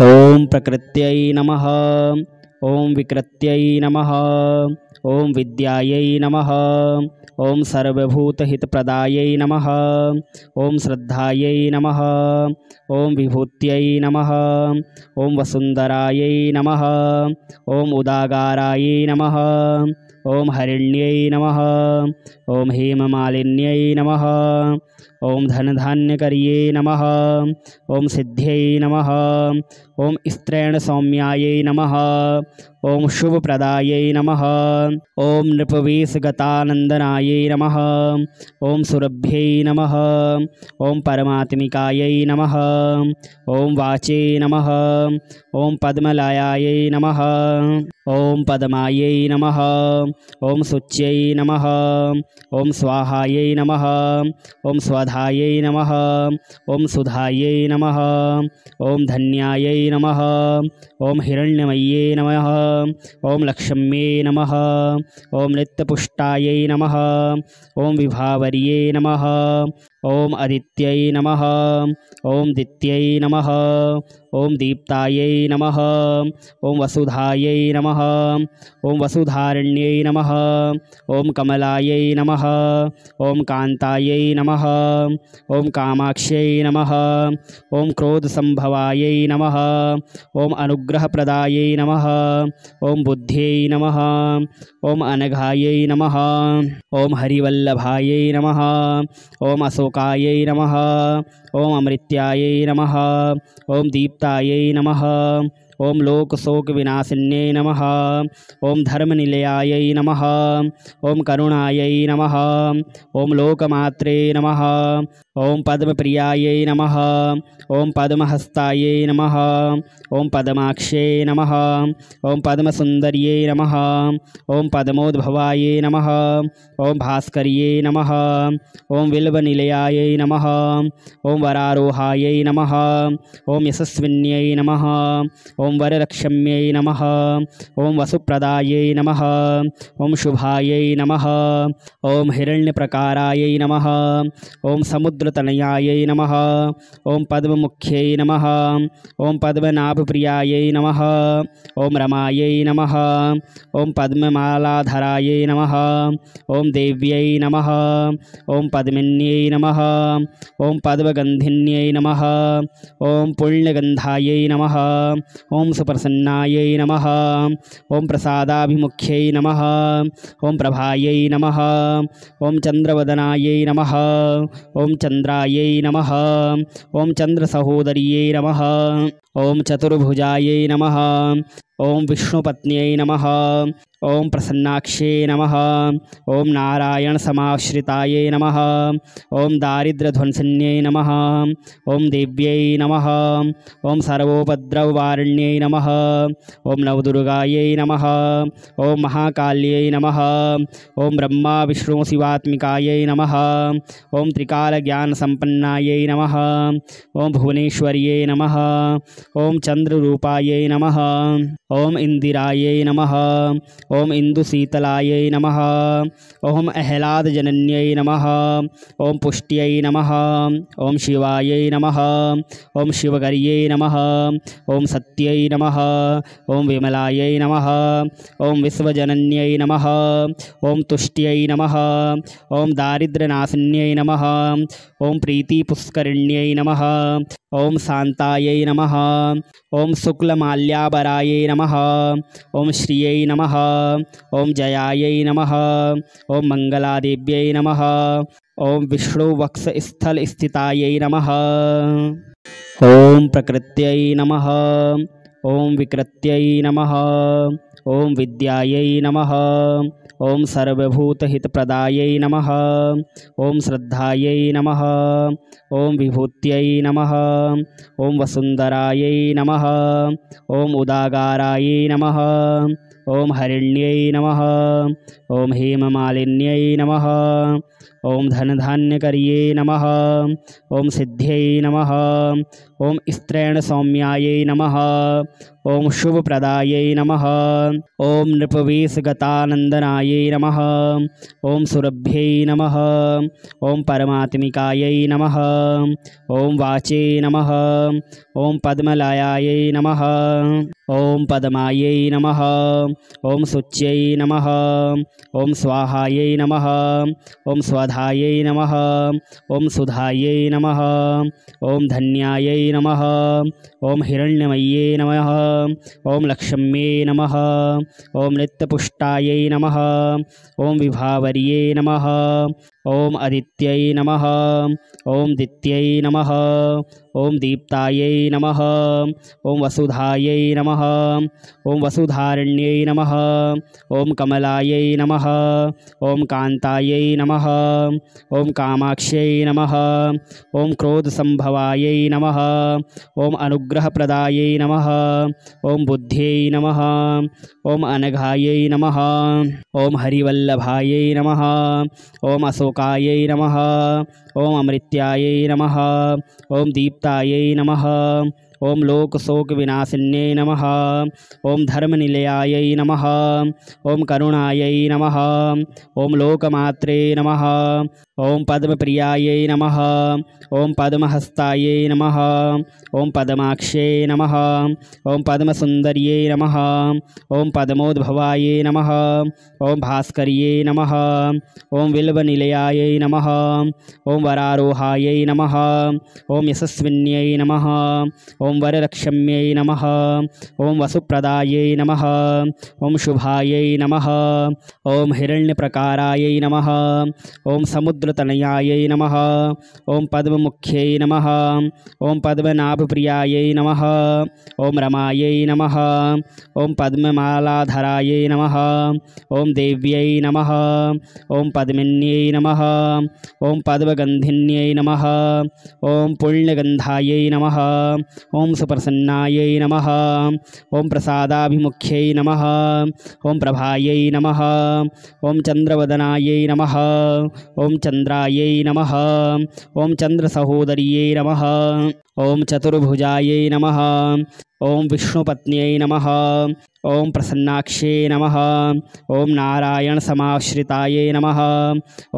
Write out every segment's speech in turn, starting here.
ओम प्रकृत्यै नमः। ओम विकृत्यै नमः। ओम विद्यायै नमः। ओम सर्वभूतहितप्रदायै नमः। ओम श्रद्धायै नमः। ओम विभूत्यै नमः। ओम वसुंधरायै नमः। ओम उदागारायै नमः। ओम हरिण्यै नमः। ओम हेममालिन्यै नमः। ओम धनधान्यकर्ये नमः। ओम सिद्ध्यै नमः। ओम स्त्रैण सौम्यायै नमः। ओम शुभप्रदायै नमः। ओम नृपवेशगतानन्दनायै नमः। ओम सुरभ्यै नमः। ओम परमात्मिकायै नमः। ओम वाचे नमः। ओम पद्मलयायै नमः। ओम पद्मायै नमः। ओम शुच्यै नमः। ओम स्वाहायै नमः। ओम स्वधायै नमः। ओम सुधायै नमः। ओम धन्यायै नमः। ओम हिरण्यमय्ये नमः। ओम लक्ष्म्ये नमः। ओम नित्यपुष्टायै नमः। ओम विभावर्ये नमः। ओम अदित्यै नमः। ओम दित्यै नमः। ओम दीप्तायै नमः। ओम वसुधायै नमः। ओम वसुधारण्यै नमः। ओम कमलायै नमः। ओम कान्तायै नमः। ओम कामाक्ष्यै नमः। ओम क्रोधसंभवायै नमः। ओम अनुग्रहप्रदायै नमः। ओम बुद्ध्यै नमः। ओम अनघायै नमः। ओम हरिवल्लभायै नमः। ओम अशोकायै नमः। ओम अमृत्यायै नमः। ओम दीप्तायै नमः। ओम लोकशोकविनाशिन्यै नमः। ओम धर्मनिलयायै नमः। ओम करुणायै नमः। ओम लोकमात्रे नमः। ओम पद्मप्रियायै नमः। ओम पद्महस्तायै नमः। ओम पद्माक्ष्यै नमः। ओम पद्मसुन्दर्यै नमः। ओम पद्मोद्भवायै नमः। ओम भास्कर्यै नमः। ओम बिल्वनिलयायै नमः। ओम वरारोहायै नमः। ओम यशस्विन्यै नमः। ओम वरलक्ष्म्यै नमः। ओम वसुप्रदायै नमः। ओम शुभायै नमः। ओम हिरण्यप्रकारायै नमः। ओम समुद्रतनयायै नमः। ओम पद्ममुख्यै नमः। ओम पद्मनाभप्रियायै नमः। ओम रमायै नमः। ओम पद्ममालाधरायै नमः। ओम देव्यै नमः। ओम पद्मिन्यै नमः। ओम पद्मगन्धिन्यै नमः। ओम पुण्यगन्धायै नमः। ओम सुप्रसन्नायै नमः। ओम प्रसादाभिमुख्यै नमः। ओम प्रभायै नमः। ओम चन्द्रवदनायै नमः। ओम चन्द्रायै नमः। ओम चन्द्रसहोदर्यै नमः। ओम चतुर्भुजायै नमः। ओम विष्णुपत्न्यै नमः। ओम प्रसन्नाक्ष्यै नमः। ओम नारायणसमाश्रितायै नमः। ओम दारिद्र्यध्वंसिन्यै नमः। ओम देव्यै नमः। ओम सर्वोपद्रववारिण्यै नमः। ओम नवदुर्गायै नमः। ओम महाकाल्यै नमः। ओम ब्रह्मा विष्णु शिवात्मिकायै नमः। ओम त्रिकालज्ञानसम्पन्नायै नमः। ओम भुवनेश्वर्यै नमः। ओम चन्द्ररूपायै नमः। ओम इंदिरायै नमः। ओम इंदुशीतलायै नमः। ओम अह्लादजनन्यै नमः। ओम पुष्ट्यै नमः। ओम शिवायै नमः। ओम शिवगर्यै नमः। ओम सत्यै नमः। ओम विमलायै नमः। ओम विश्वजनन्यै नमः। ओम तुष्ट्यै नमः। ओम दारिद्र्यनाशिन्यै नमः। ओम प्रीतिपुष्करिण्यै नमः। ओम शान्तायै नमः। ओम शुक्लमाल्याबरायै नमः। ओम श्रियै नमः। ओम जयायै नमः। ओम मंगलादेव्यै नमः। ओम विष्णुवक्षस्थलस्थितायै नमः। ओम प्रकृत्यै नमः। ओम विकृत्यै नमः। ओम विद्यायै नमः। ओम सर्वभूतहितप्रदायै नमः। ओम श्रद्धायै नमः। ओम विभूत्यै नमः। ओम वसुंधरायै नमः। ओम उदागारायै नमः। ओम हरिण्यै नमः। ओम हेममालिन्यै नमः। ओम धनधान्यकर्ये नमः। ओम सिद्ध्यै नमः। ओम स्त्रैण सौम्यायै नमः। ओम शुभप्रदायै नमः। ओम नृपवेशगतानन्दनायै नमः। ओम सुरभ्यै नमः। ओम परमात्मिकायै नमः। ॐ वाचे नमः। ॐ पद्मलयायै नमः। ॐ पद्मायै नमः। ॐ शुच्यै नमः। ॐ स्वाहायै नमः। ॐ स्वधायै नमः। ॐ सुधायै नमः। ॐ धन्यायै नमः। ॐ हिरण्यमय्यै नमः। ॐ लक्ष्म्यै नमः। ॐ नित्यपुष्टायै नमः। ॐ विभावर्यै नमः। ॐ अदित्यै नमः। ॐ दित्यै नमः। ॐ दीप्तायै नमः। ॐ वसुधायै नमः। ॐ वसुधारण्यै नमः। ॐ कमलायै नमः। ॐ कान्तायै नमः। ॐ कामाक्ष्यै नमः। ॐ क्रोधसम्भवायै नमः। ॐ अनुग्रहप्रदायै नमः। ॐ बुद्ध्यै नमः। ॐ अनघायै नमः। ॐ हरिवल्लभायै नमः। ॐ अशोकायै नमः। ॐ अमृत्यायै नमः। ॐ दीप्तायै नमः। ॐ लोकशोकविनाशिन्यै नमः। ॐ धर्मनिलयायै नमः। ॐ करुणायै नमः। ॐ लोकमात्रे नमः। ॐ पद्मप्रियायै नमः। ॐ पद्महस्तायै नमः। ॐ पद्माक्ष्यै नमः। ॐ पद्मसुन्दर्यै नमः। ॐ पद्मोद्भवायै नमः। ॐ भास्कर्यै नमः। ॐ विल्वनिलयायै नमः। ॐ वरारोहायै नमः। ॐ यशस्विन्यै नमः। ॐ वरलक्ष्म्यै नमः। ॐ वसुप्रदायै नमः। ॐ शुभायै नमः। ॐ हिरण्यप्रकारायै नमः। ॐ समुद्रतनयायै नमः। ॐ पद्ममुख्यै नमः। ॐ पद्मनाभप्रियायै नमः। ॐ रमायै नमः। ॐ पद्ममालाधरायै नमः। ॐ देव्यै नमः। ॐ पद्मिन्यै नमः। ॐ पद्मगन्धिन्यै नमः। ॐ पुण्यगन्धायै नमः। ॐ सुप्रसन्नायै नमः। ॐ प्रसादाभिमुख्यै नमः। ॐ प्रभायै नमः। ॐ चन्द्रवदनायै नमः। ॐ चन्द्रायै नमः। ॐ चन्द्रसहोदर्यै नमः। ॐ चतुर्भुजायै नमः। ॐ विष्णुपत्न्यै नमः। ॐ प्रसन्नाक्ष्यै नमः। ॐ नारायणसमाश्रितायै नमः।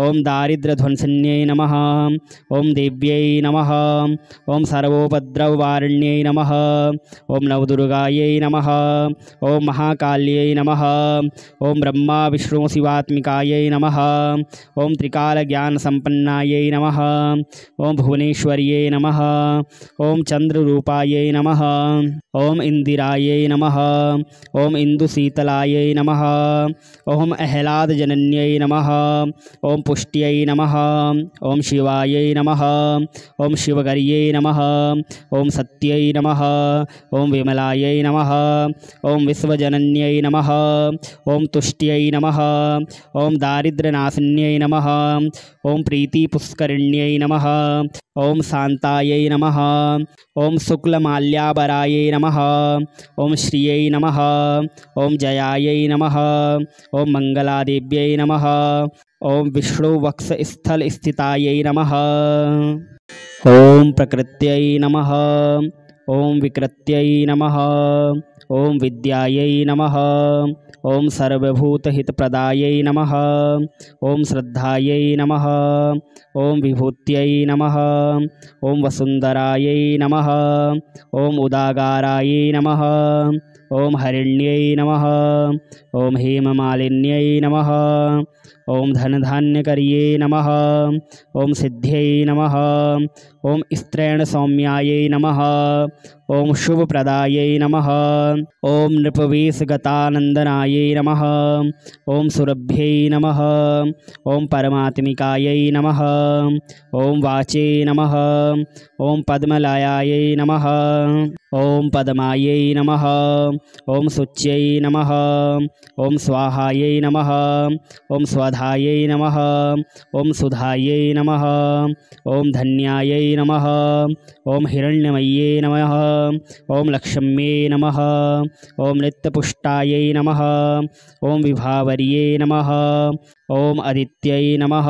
ॐ दारिद्र्यध्वंसिन्यै नमः। ॐ देव्यै नमः। ॐ सर्वोपद्रववारिण्यै नमः। ॐ नवदुर्गायै नमः। ॐ महाकाल्यै नमः। ॐ ब्रह्मा विष्णुशिवात्मिकायै नमः। ॐ त्रिकालज्ञानसम्पन्नायै नमः। ॐ भुवनेश्वर्यै नमः। ॐ चन्द्ररूपायै नमः। ॐ इन्दिरायै नमः। ॐ इन्दुशीतलायै नमः। ॐ अह्लादजनन्यै नमः। ॐ पुष्ट्यै नमः। ॐ शिवायै नमः। ॐ शिवगर्यै नमः। ॐ सत्यै नमः। ॐ विमलायै नमः। ॐ विश्वजनन्यै नमः। ॐ तुष्ट्यै नमः। ॐ दारिद्र्यनाशिन्यै नमः। ॐ प्रीतिपुष्करिण्यै नमः। ॐ शान्तायै नमः। ॐ शुक्लमाल्याबरायै नमः। ॐ श्रियै नमः। ॐ जयायै नमः। ॐ मङ्गलादेव्यै नमः। ॐ विष्णुवक्षस्थलस्थितायै नमः। ॐ प्रकृत्यै नमः। ॐ विकृत्यै नमः। ॐ विद्यायै नमः। ॐ सर्वभूतहितप्रदायै नमः। ॐ श्रद्धायै नमः। ॐ विभूत्यै नमः। ॐ वसुन्धरायै नमः। ॐ उदागारायै नमः। ॐ हरिण्यै नमः। ॐ हेममालिन्यै नमः। ॐ धनधान्यकर्यै नमः। ॐ सिद्ध्यै नमः। ॐ स्त्रैणसौम्यायै नमः। ॐ शुभप्रदायै नमः। ॐ नृपवेशगतानन्दनायै नमः। ॐ सुरभ्यै नमः। ॐ परमात्मिकायै नमः। ॐ वाचे नमः। ॐ पद्मलयायै नमः। ॐ पद्मायै नमः। ॐ शुच्यै नमः। ॐ स्वाहायै नमः। ॐ स्वधायै नमः। ॐ सुधायै नमः। ॐ धन्यायै नमः। ॐ हिरण्यमय्यै नमः। ॐ लक्ष्म्यै नमः। ॐ नित्यपुष्टायै नमः। ॐ विभावर्यै नमः। ॐ अदित्यै नमः।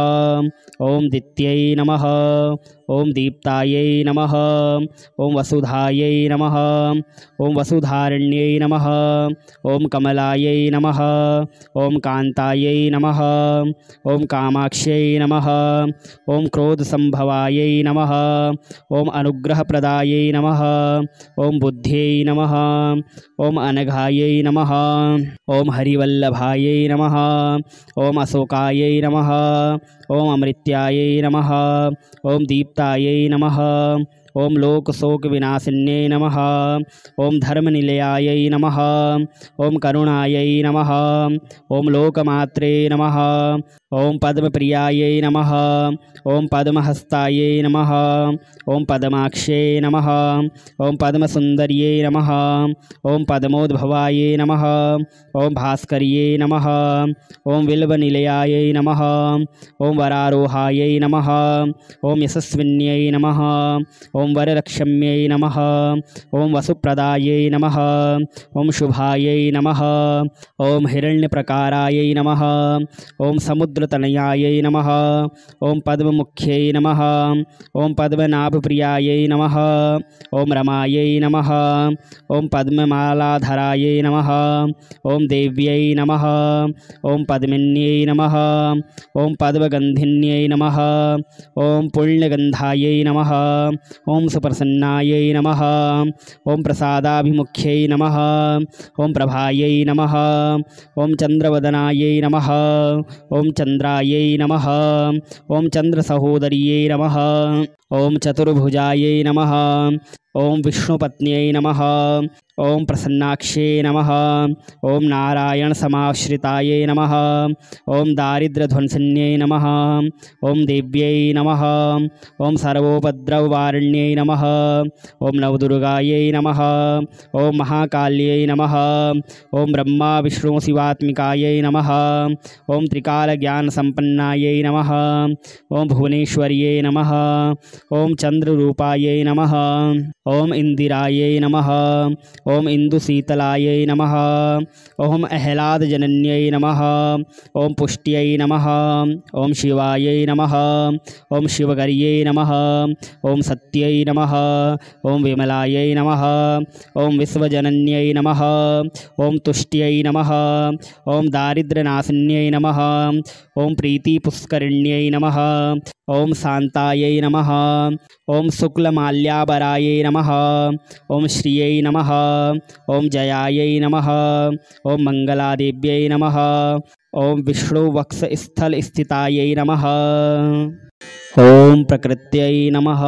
ॐ दित्यै नमः। ओम दीप्तायै नमः। ओम वसुधायै नमः। ओम वसुधारण्यै नमः। ओम कमलायै नमः। ओम कान्तायै नमः। ओम कामाक्ष्यै नमः। ओम क्रोधसंभवायै नमः। ओम अनुग्रहप्रदायै नमः। ओम बुद्ध्यै नमः। ओम अनघायै नमः। ओम हरिवल्लभायै नमः। ओम अशोकायै नमः। ओम अमृत्यायै नमः। ओम दीप्तायै नमः। ओम लोकशोकविनाशिन्यै नमः। ओम धर्मनिलयायै नमः। ओम करुणायै नमः। ओम लोकमात्रे नमः। ओम पद्मप्रियायै नमः। ओम पद्महस्तायै नमः। ओम पद्माक्ष्यै नमः। ओम पद्मसुन्दर्यै नमः। ओम पद्मोद्भवायै नमः। ओम भास्कर्यै नमः। ओम बिल्वनिलयायै नमः। ओम वरारोहायै नमः। ओम यशस्विन्यै नमः। ओम वरलक्ष्म्यै नमः। ओम वसुप्रदायै नमः। ओम शुभायै नमः। ओम हिरण्यप्रकारायै नमः। ओम समुद्रतनयायै नमः। ओम पद्ममुख्यै नमः। ओम पद्मनाभप्रियायै नमः। ओम रमायै नमः। ओम पद्ममालाधरायै नमः। ओम देव्यै नमः। ओम पद्मिन्यै नमः। ओम पद्मगन्धिन्यै नमः। ओम पुण्यगन्धायै नमः। ओम सुप्रसन्नायै नमः। ओम प्रसादाभिमुख्यै नमः। ओम प्रभायै नमः। ओम चन्द्रवदनायै नमः। ओम चन्द्रायै नमः। ओम चन्द्रसहोदर्यै नमः। ओम चतुर्भुजायै नमः। ओम विष्णुपत्न्यै नमः। ओम प्रसन्नाक्ष्यै नमः। ओम नारायणसमाश्रितायै नमः। ओम दारिद्र्यध्वंसिन्यै नमः। ओम देव्यै नमः। ओम सर्वोपद्रववारिण्यै नमः। ओम नवदुर्गायै नमः। ओम महाकाल्यै नमः। ओम ब्रह्मा विष्णु शिवात्मिकायै नमः। ओम त्रिकालज्ञानसम्पन्नायै नमः। ओम भुवनेश्वर्यै नमः। ओम चन्द्ररूपायै नमः। ओम इंदिरायै नमः। ओम इंदुशीतलायै नमः। ओम अह्लादजनन्यै नमः। ओम पुष्ट्यै नमः। ओम शिवायै नमः। ओम शिवगर्यै नमः। ओम सत्यै नमः। ओम विमलायै नमः। ओम विश्वजनन्यै नमः। ओम तुष्ट्यै नमः। ओम दारिद्र्यनाशिन्यै नमः। ओम प्रीतिपुष्करिण्यै नमः। ओम शान्तायै नमः। ओम शुक्लमाल्याबरायै नमः। ओम श्रियै नमः। ओम जयायै नमः। ओम मंगलादेव्यै नमः। ओम विष्णुवक्षस्थलस्थितायै नमः। ओम प्रकृत्यै नमः।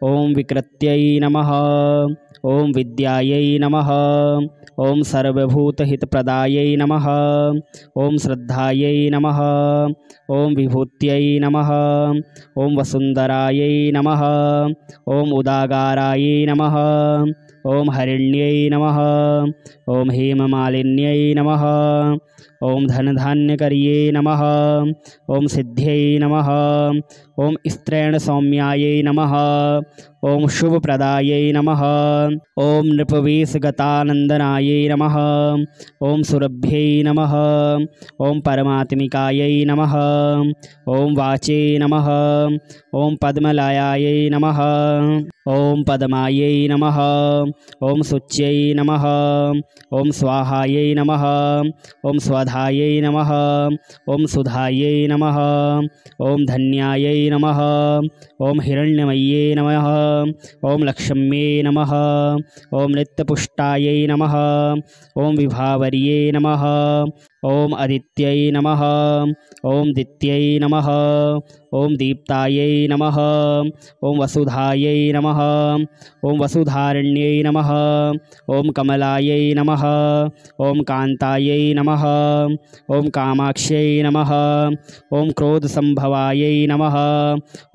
ओम विकृत्यै नमः। ओम विद्यायै नमः। ओम सर्वभूतहितप्रदायै नमः। ओम श्रद्धायै नमः। ओम विभूत्यै नमः। ओम वसुन्धरायै नमः। ओम उदागारायै नमः। ओम हरिण्यै नमः। ओम हेममालिन्यै नमः। ओम धनधान्यकर्यै नमः। ओम सिद्ध्यै नमः। ओम स्त्रैणसौम्यायै नमः। ओम शुभप्रदायै नमः। ओम नृपवेशगतानन्दनायै नमः। ओम सुरभ्यै नमः। ओम परमात्मिकायै नमः। ओम वाचे नमः। ओम पद्मलयायै नमः। ओम पद्मायै नमः। ओम शुच्यै नमः। ओम स्वाहायै नमः। ओम स्वधायै नमः। ओम सुधायै नमः। ओम धन्यायै नमः। ओम हिरण्यमय्यै नमः। ओम लक्ष्म्यै नमः। ओम नित्यपुष्टायै नमः। ओम विभावर्यै नमः। ओम अदित्यै नमः। ओम दित्यै नमः। ओम दीप्तायै नमः। ओम वसुधायै नमः। ओम वसुधारण्यै नमः। ओम कमलायै नमः। ओम कान्तायै नमः। ओम कामाक्ष्यै नमः। ओम क्रोधसंभवायै नमः।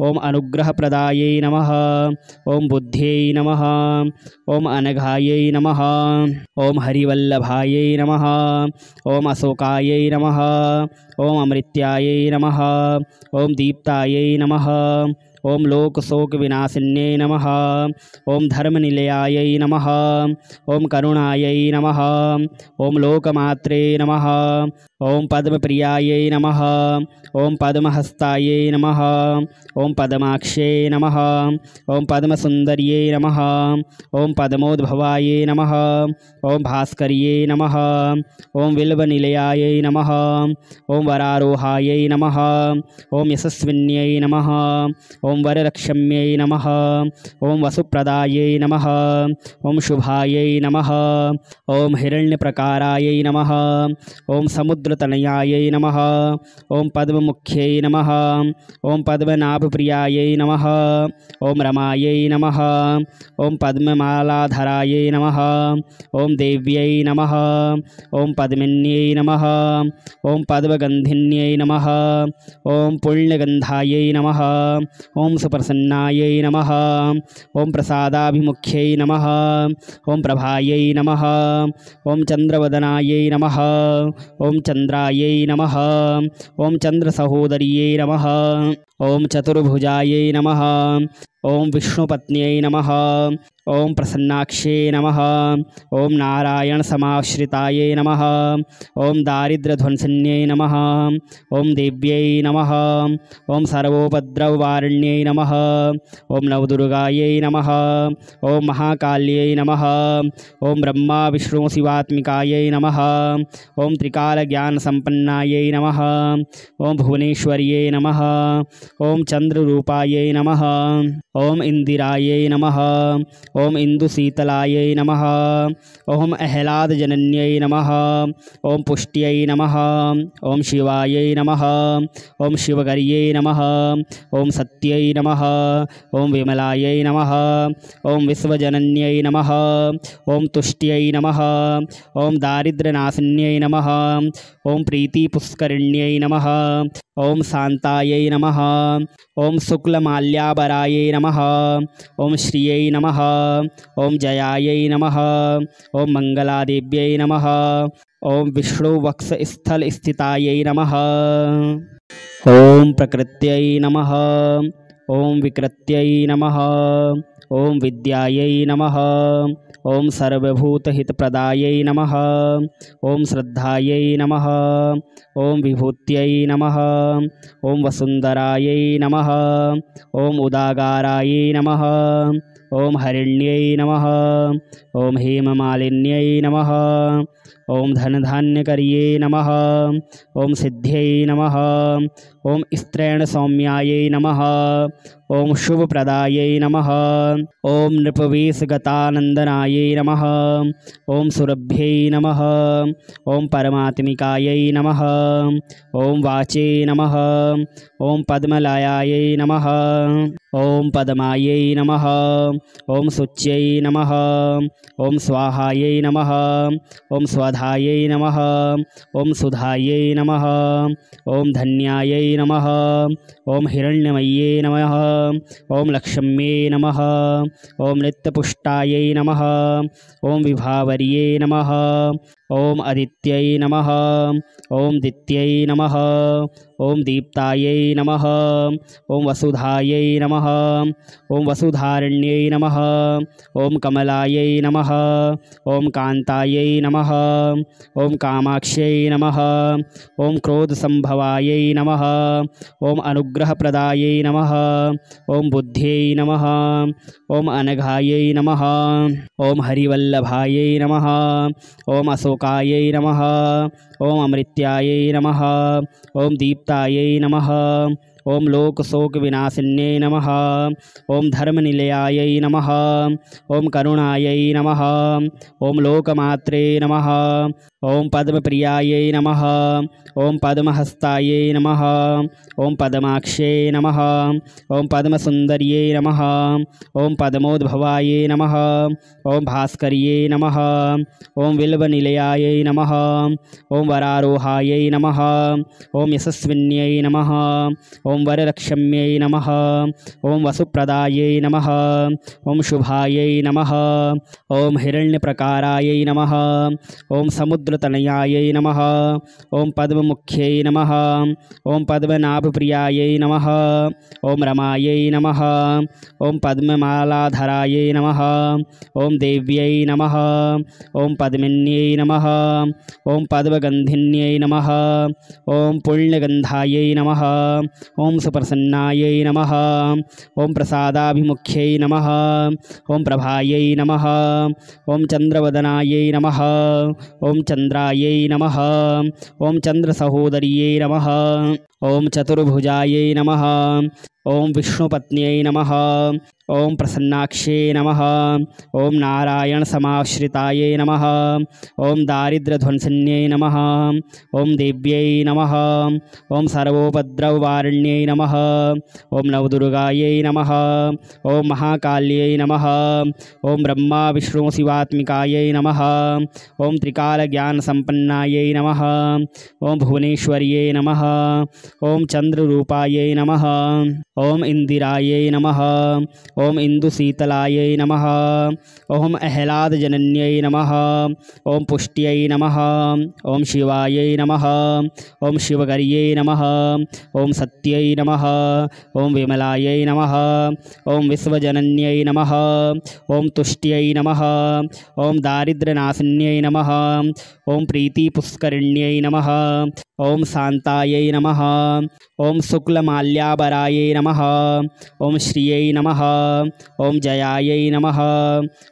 ओम अनुग्रहप्रदायै नमः। ओम बुद्ध्यै नमः। ओम अनघायै नमः। ओम हरिवल्लभायै नमः। ओम अशोकायै नमः। ओम अमृत्यायै नमः। ओम दीप्तायै नमः। ओम लोकशोकविनाशिन्यै नमः। ओम धर्मनिलयायै नमः। ओम करुणायै नमः। ओम लोकमात्रे नमः। ओम पद्मप्रियायै नमः। ओम पद्महस्तायै नमः। ओम पद्माक्षै नमः। ओम पद्मसुन्दर्यै नमः। ओम पद्मोद्भवायै नमः। ओम भास्कर्यै नमः। ओम बिल्वनिलयायै नमः। ओम वरारोहायै नमः। ओम यशस्विन्यै नमः। ओम वरलक्ष्म्यै नमः। ओम वसुप्रदायै नमः। ओम शुभायै नमः। ओम हिरण्यप्रकारायै नमः। ओम समुद्रतनयायै नमः। ओम पद्ममुख्यै नमः। ओम पद्मनाभप्रियायै नमः। ओम रमायै नमः। ओम पद्ममालाधरायै नमः। ओम देव्यै नमः। ओम पद्मिन्यै नमः। ओम पद्मगन्धिन्यै नमः। ओम पुण्यगन्धायै नमः। ओम सुप्रसन्नायै नमः। ओम प्रसादाभिमुख्यै नमः। ओम प्रभायै नमः। ओम चन्द्रवदनायै नमः। ओम चन्द्रायै नमः। ओम चन्द्रसहोदर्यै नमः। ओम चतुर्भुजायै नमः। ओम विष्णुपत्न्यै नमः। ओम प्रसन्नाक्षे नमः। ओम नारायणसमाश्रितायै नमः। ओम दारिद्र्यध्वंसिन्यै नमः। ओम देव्यै नमः। ओम सर्वोपद्रववारिण्यै नमः। ओम नवदुर्गायै नमः। ओम महाकाल्यै नमः। ओम ब्रह्मा विष्णु शिवात्मिकायै नमः। ओम त्रिकालज्ञानसम्पन्नायै नमः। ओम भुवनेश्वर्यै नमः। ओम चन्द्ररूपायै नमः। ओम इंदिरायै नमः। ओम इंदुशीतलायै नमः। ओम अह्लादजनन्यै नमः। ओम पुष्ट्यै नमः। ओम शिवायै नमः। ओम शिवगर्यै नमः। ओम सत्यै नमः। ओम विमलायै नमः। ओम विश्वजनन्यै नमः। ओम तुष्ट्यै नमः। ओम दारिद्र्यनाशिन्यै नमः। ओम प्रीतिपुष्करिण्यै नमः। ओम शान्तायै नमः। ओम शुक्लमाल्याबरायै नमः। ओम श्रियै नमः। ओम जयायै नमः। ओम मंगलादेव्यै नमः। ओम विष्णुवक्षस्थलस्थितायै नमः। ओम प्रकृत्यै नमः। ओम विकृत्यै नमः। ओम विद्यायै नमः। ओम सर्वभूतहितप्रदायै नमः। ओम श्रद्धायै नमः। ओम विभूत्यै नमः। ओम वसुन्धरायै नमः। ओम उदागारायै नमः। ओम हरिण्यै नमः। ओम हेममालिन्यै नमः। ओम धनधान्यकर्यै नमः। ओम सिद्ध्यै नमः। ओम स्त्रैणसौम्यायै नमः। ओम शुभप्रदायै नमः। ओम नृपवेशगतानन्दनायै नमः। ओम सुरभ्यै नमः। ओम परमात्मिकायै नमः। ओम वाचे नमः। ओम पद्मलयायै नमः। ओम पद्मायै नमः। ओम शुच्यै नमः। ओम स्वाहायै नमः। ओम स्वधायै नमः। ओम सुधायै नमः। ओम धन्यायै नमः। ओम हिरण्यमय्यै नमः। ओम लक्ष्म्यै नमः। ओम नित्यपुष्टायै नमः। ओम विभावर्यै नमः। ओम अदित्यै नमः। ओम दित्यै नमः। ओम दीप्तायै नमः। ओम वसुधायै नमः। ओम वसुधारण्यै नमः। ओम कमलायै नमः। ओम कान्तायै नमः। ओम कामाक्ष्यै नमः। ओम क्रोधसंभवायै नमः। ओम अनुग्रहप्रदायै नमः। ओम बुद्ध्यै नमः। ओम अनघायै नमः। ओम हरिवल्लभायै नमः। ओम अशोकायै नमः। ओम अमृत्यायै नमः। ओम दीप्तायै नमः। ओम लोकशोकविनाशिन्यै नमः। ओम धर्मनिलयायै नमः। ओम करुणायै नमः। ओम लोकमात्रे नमः। ओम पद्मप्रियायै नमः। ओम पद्महस्तायै नमः। ओम पद्माक्षै नमः। ओम पद्मसुन्दर्यै नमः। ओम पद्मोद्भवायै नमः। ओम भास्कर्यै नमः। ओम बिल्वनिलयायै नमः। ओम वरारोहायै नमः। ओम यशस्विन्यै नमः। ओम ओम वरलक्ष्म्यै नमः। ओम वसुप्रदायै नमः। ओम शुभायै नमः। ओम हिरण्यप्रकारायै नमः। ओम समुद्रतनयायै नमः। ओम पद्ममुख्यै नमः। ओम पद्मनाभप्रियायै नमः। ओम रमायै नमः। ओम पद्ममालाधरायै नमः। ओम देव्यै नमः। ओम पद्मिन्यै नमः। ओम पद्मगन्धिन्यै नमः। ओम पुण्यगन्धायै नमः। ओम सुप्रसन्नायै नमः। ओम प्रसादाभिमुख्यै नमः। ओम प्रभायै नमः। ओम चन्द्रवदनायै नमः। ओम चन्द्रायै नमः। ओम चन्द्रसहोदर्यै नमः। ओम चतुर्भुजायै नमः। ओम विष्णुपत्न्यै नमः। ओम प्रसन्नाक्षे नमः। ओम नारायण समाश्रितायै नमः। ओम दारिद्र्यध्वंसिन्यै नमः। ओम देव्यै नमः। ओम सर्वोपद्रववारिण्यै नमः। ओम नवदुर्गायै नमः। ओम महाकाल्यै नमः। ओम ब्रह्मा विष्णु शिवात्मिकायै नमः। ओम त्रिकालज्ञानसम्पन्नायै नमः। ओम भुवनेश्वर्यै नमः। ओम चन्द्ररूपायै नमः। ओम इंदिरायै नमः। ओम इंदुशीतलायै नमः। ओम अह्लादजनन्यै नमः। ओम पुष्ट्यै नमः। ओम शिवायै नमः। ओम शिवगर्यै नमः। ओम सत्यै नमः। ओम विमलायै नमः। ओम विश्वजनन्यै नमः। ओम तुष्ट्यै नमः। ओम दारिद्र्यनाशिन्यै नमः। ओम प्रीतिपुष्करिण्यै नमः। ओम शान्तायै नमः। ओम शुक्लमाल्याबरायै नमः। ओम श्रियै नमः। ओम जयायै नमः।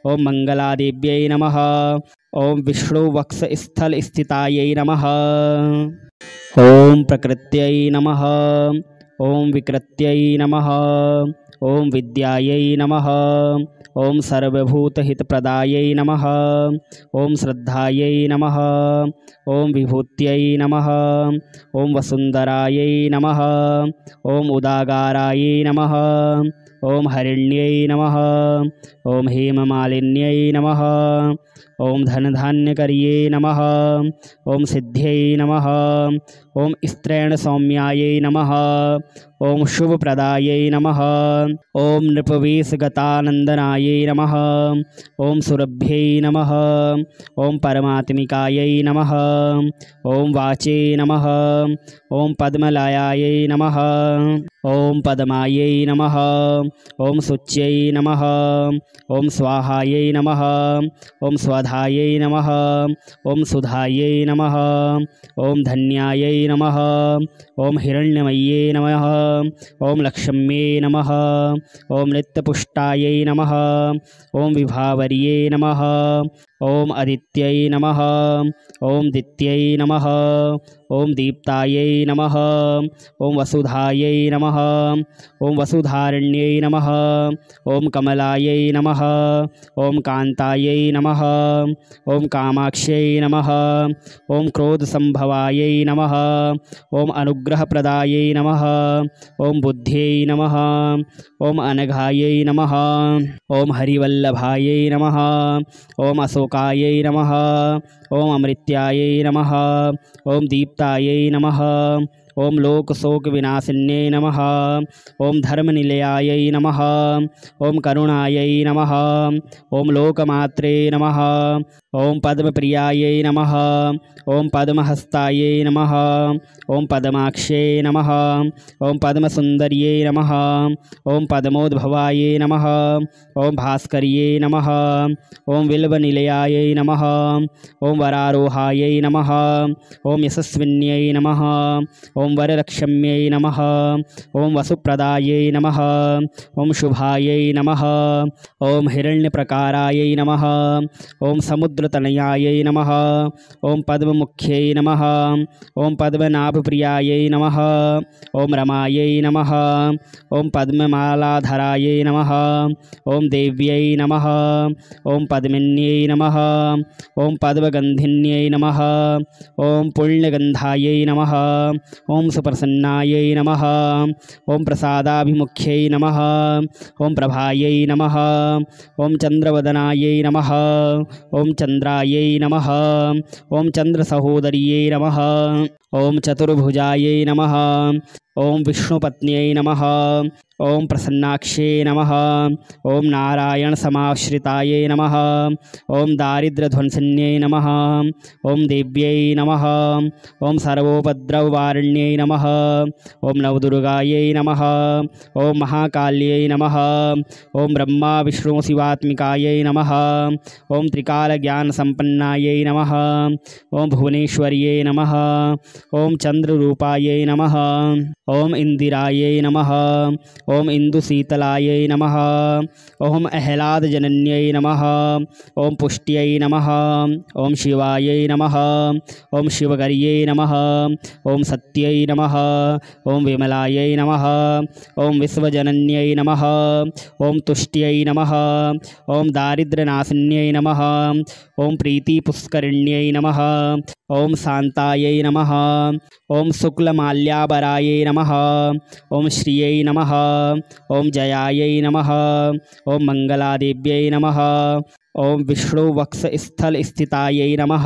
ओम मंगलादेव्यै नमः। ओम विष्णुवक्षस्थलस्थितायै नमः। ओम प्रकृत्यै नमः। ओम विकृत्यै नमः। ओम विद्यायै नमः। ओम सर्वभूतहितप्रदायै नमः। ओम श्रद्धायै नमः। ओम विभूत्यै नमः। ओम वसुन्धरायै नमः। ओम उदागारायै नमः। ओम हरिण्यै नमः। ओम हेममालिन्यै नमः। ओम धनधान्यकर्ये नमः। ओम सिद्ध्यै नमः। ओम स्त्रैणसौम्यायै नमः। ओम शुभप्रदायै नमः। ओम नृपवेशगतानन्दनायै नमः। ओम सुरभ्यै नमः। ओम परमात्मिकायै नमः। ओम वाचे नमः। ओम पद्मलायायै नमः। ओम पद्मायै नमः। ओम शुच्यै नमः। ओम स्वाहायै नमः। ओम स्वधायै नमः। ओम सुधायै नमः। ओम धन्यायै नमः। ओम हिरण्यमय्यै नमः। ओम लक्ष्म्यै नमः। ओम नित्यपुष्टायै नमः। ओम विभावर्यै नमः। ओम अदित्यै नमः। ओम दित्यै नमः। ओम दीप्तायै नमः। ओम वसुधायै नमः। ओम वसुधारण्यै नमः। ओम कमलायै नमः। ओम कान्तायै नमः। ओम कामाक्ष्यै नमः। ओम क्रोधसंभवायै नमः। ओम अनुग्रहप्रदायै नमः। ओम बुद्ध्यै नमः। ओम अनघायै नमः। ओम हरिवल्लभायै नमः। ओम अशोकायै नमः। ओम अमृत्यायै नमः। ओम दीप्तायै नमः। ओम लोकशोकविनाशिन्यै नमः। ओम धर्मनिलयायै नमः। ओम करुणायै नमः। ओम लोकमात्रे नमः। ओम पद्मप्रियायै नमः। ओम पद्महस्तायै नमः। ओम पद्माक्षे नमः। ओम पद्मसुन्दर्यै नमः। ओम पद्मोद्भवायै नमः। ओम भास्कर्यै नमः। ओम बिल्वनिलयायै नमः। ओम वरारोहायै नमः। ओम यशस्विन्यै नमः। ओम वरलक्ष्म्यै नमः। ओम वसुप्रदायै नमः। ओम शुभायै नमः। ओम हिरण्यप्रकारायै नमः। ओम समुद्रतनयायै नमः। ओम पद्ममुख्यै नमः। ओम पद्मनाभप्रियायै नमः। ओम रमायै नमः। ओम पद्ममालाधरायै नमः। ओम देव्यै नमः। ओम पद्मिन्यै नमः। ओम पद्मगन्धिन्यै नमः। ओम पुण्यगन्धायै नमः। ओम सुप्रसन्नायै नमः। ओम प्रसादाभिमुख्यै नमः। ओम प्रभायै नमः। ओम चन्द्रवदनायै नमः। ओम चन्द्रायै नमः। ओम चन्द्रसहोदर्यै नमः। ओम चतुर्भुजायै नमः। ओम विष्णुपत्न्यै नमः। ओम प्रसन्नाक्षे नमः। ओम नारायण समाश्रितायै नमः। ओम दारिद्र्यध्वंसिन्यै नमः। ओम देव्यै नमः। ओम सर्वोपद्रववारिण्यै नमः। ओम नवदुर्गायै नमः। ओम महाकाल्यै नमः। ओम ब्रह्मा विष्णु शिवात्मिकायै नमः। ओम त्रिकालज्ञानसम्पन्नायै नमः। ओम भुवनेश्वर्यै नमः। ओम चंद्ररूपायै नमः। ओम इंदिरायै नमः। ओम इंदुशीतलायै नमः। ओम अहलादजनन्यै नमः। ओम पुष्ट्यै नमः। ओम शिवायै नमः। ओम शिवगर्यै नमः। ओम सत्यै नमः। ओम विमलायै नमः। ओम विश्वजनन्यै नमः। ओम तुष्ट्यै नमः। ओम दारिद्र्यनाशिन्यै नमः। ओम प्रीतिपुष्करिण्यै नमः। ओम शान्तायै नमः। ओम शुक्लमाल्याबरायै नमः। ओम श्रियै नमः। ओम जयायै नमः। ओम मंगलादेव्यै नमः। ओम विष्णुवक्षस्थलस्थितायै नमः।